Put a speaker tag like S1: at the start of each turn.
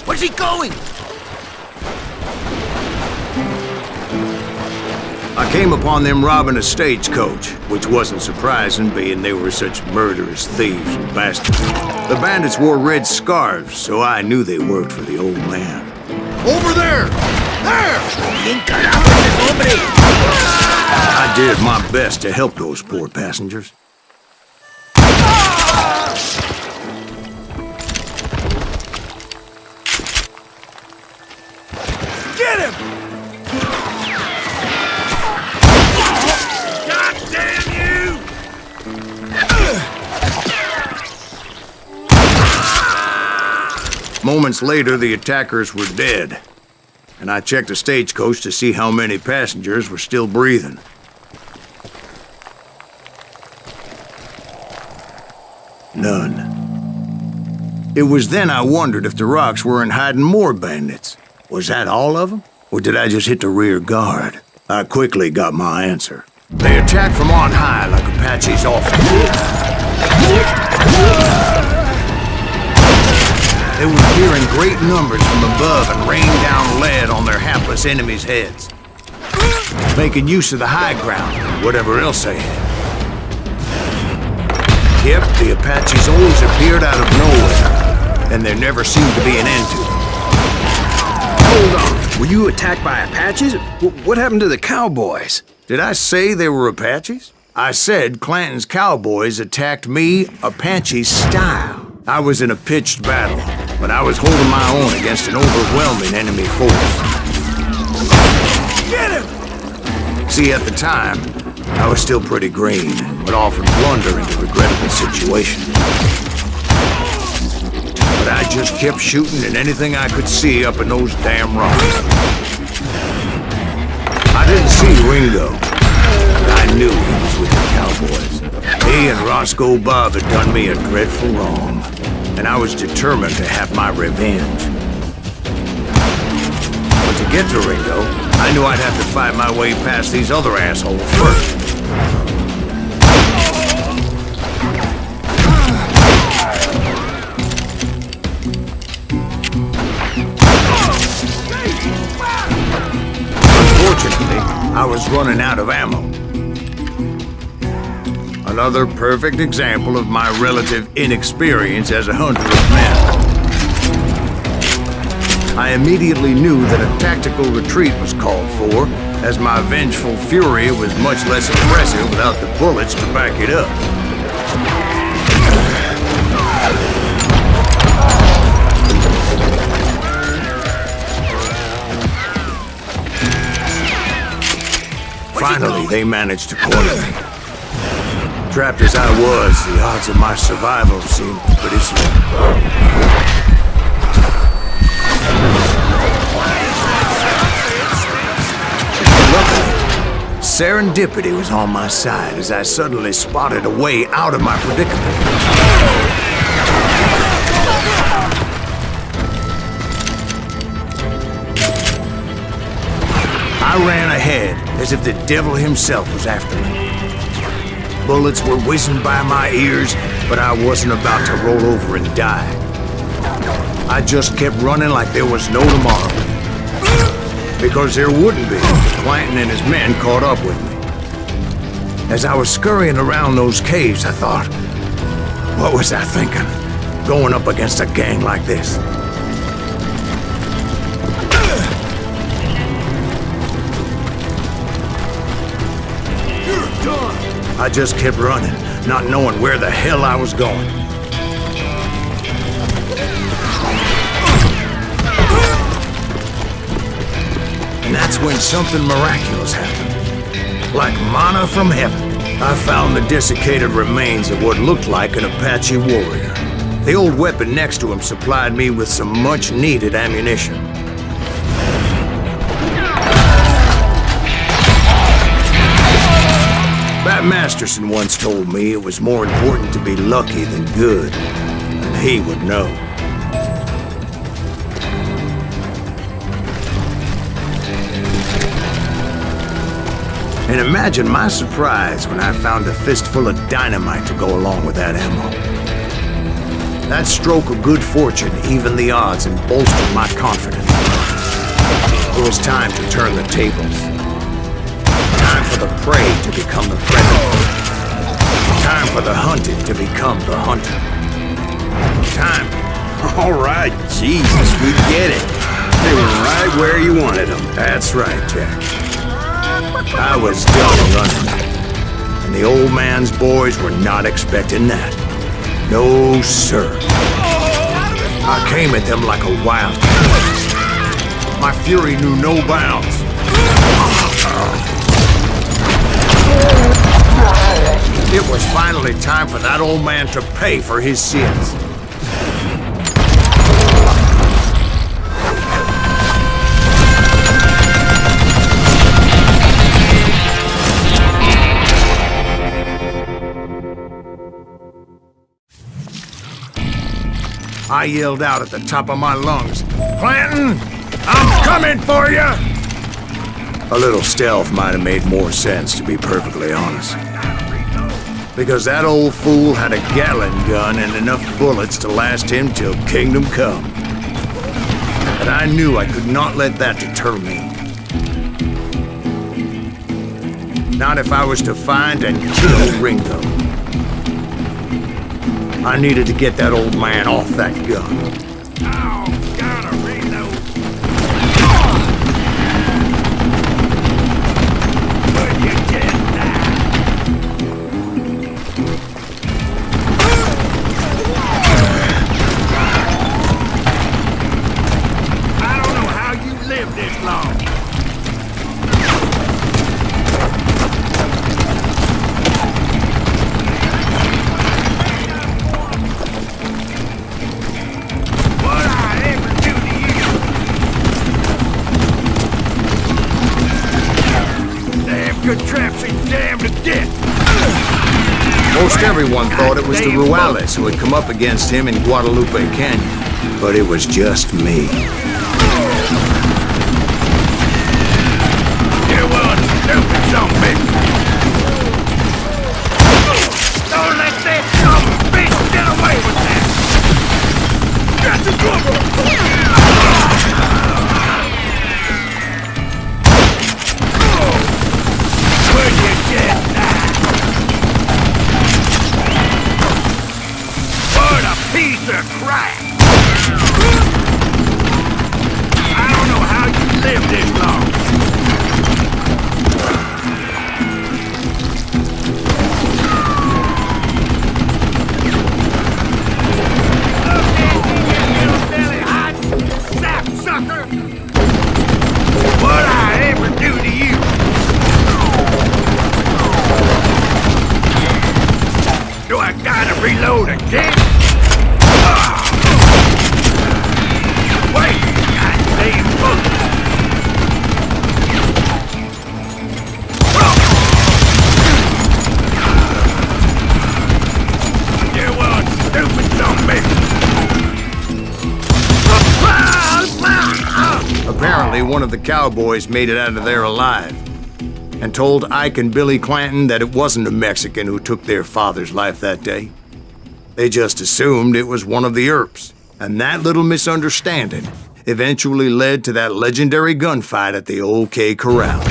S1: Where's he going?
S2: I came upon them robbing a stagecoach, which wasn't surprising, being they were such murderous thieves and bastards. The bandits wore red scarves, so I knew they worked for the old man.
S3: Over there! There!
S2: I did my best to help those poor passengers.
S3: Get him!
S2: Moments later, the attackers were dead, and I checked the stagecoach to see how many passengers were still breathing. None. It was then I wondered if the rocks weren't hiding more bandits. Was that all of them? Or did I just hit the rear guard? I quickly got my answer. They attacked from on high like Apaches often do. They would appear in great numbers from above and rain down lead on their hapless enemies' heads, making use of the high ground and whatever else they had. Yep, the Apaches always appeared out of nowhere, and there never seemed to be an end to them.
S4: Hold on, were you attacked by Apaches? What happened to the cowboys?
S2: Did I say they were Apaches? I said Clanton's cowboys attacked me Apache style. I was in a pitched battle, but I was holding my own against an overwhelming enemy force.
S3: Get him!
S2: See, at the time, I was still pretty green and would often blunder into regrettable situations. But I just kept shooting at anything I could see up in those damn rocks. I didn't see Ringo, but I knew he was with the cowboys. He and Roscoe Bob had done me a dreadful wrong, and I was determined to have my revenge. But to get to Ringo, I knew I'd have to fight my way past these other assholes first. Unfortunately, I was running out of ammo. Another perfect example of my relative inexperience as a hunter of men. I immediately knew that a tactical retreat was called for, as my vengeful fury was much less impressive without the bullets to back it up. Finally, they managed to corner me. Trapped as I was, the odds of my survival seemed pretty slim. Luckily, serendipity was on my side as I suddenly spotted a way out of my predicament. I ran ahead as if the devil himself was after me. Bullets were whizzing by my ears, but I wasn't about to roll over and die. I just kept running like there was no tomorrow. Because there wouldn't be if Clanton and his men caught up with me. As I was scurrying around those caves, I thought, what was I thinking? Going up against a gang like this?
S3: You're done!
S2: I just kept running, not knowing where the hell I was going. And that's when something miraculous happened. Like manna from heaven, I found the desiccated remains of what looked like an Apache warrior. The old weapon next to him supplied me with some much-needed ammunition. Bat Masterson once told me it was more important to be lucky than good, and he would know. And imagine my surprise when I found a fistful of dynamite to go along with that ammo. That stroke of good fortune evened the odds and bolstered my confidence. It was time to turn the tables. Time for the prey to become the predator. Time for the hunted to become the hunter. Time.
S4: All right, Jesus, we get it. They were right where you wanted them.
S2: That's right, Jack. I was done running. And the old man's boys were not expecting that. No, sir. I came at them like a wildcat. My fury knew no bounds. It was finally time for that old man to pay for his sins. I yelled out at the top of my lungs, "Clanton, I'm coming for you!" A little stealth might have made more sense, to be perfectly honest. Because that old fool had a Gatling gun and enough bullets to last him till kingdom come. But I knew I could not let that deter me. Not if I was to find and kill Ringo. I needed to get that old man off that gun.
S3: Oh, gotta reload. But you can't die. I don't know how you lived this long. Contraption damned to death.
S2: Most everyone thought it was the Ruales who had come up against him in Guadalupe Canyon, but it was just me.
S3: You want stupid zombie. Don't let that dumb bitch get away with that. Got the trouble. What a piece of crap! I don't know how you lived this long. Sapsucker! What I ever do to you? Do I gotta reload again? Wait! Goddamn bullet! You want stupid zombie!
S2: Apparently, one of the cowboys made it out of there alive and told Ike and Billy Clanton that it wasn't a Mexican who took their father's life that day. They just assumed it was one of the Earps, and that little misunderstanding eventually led to that legendary gunfight at the OK Corral.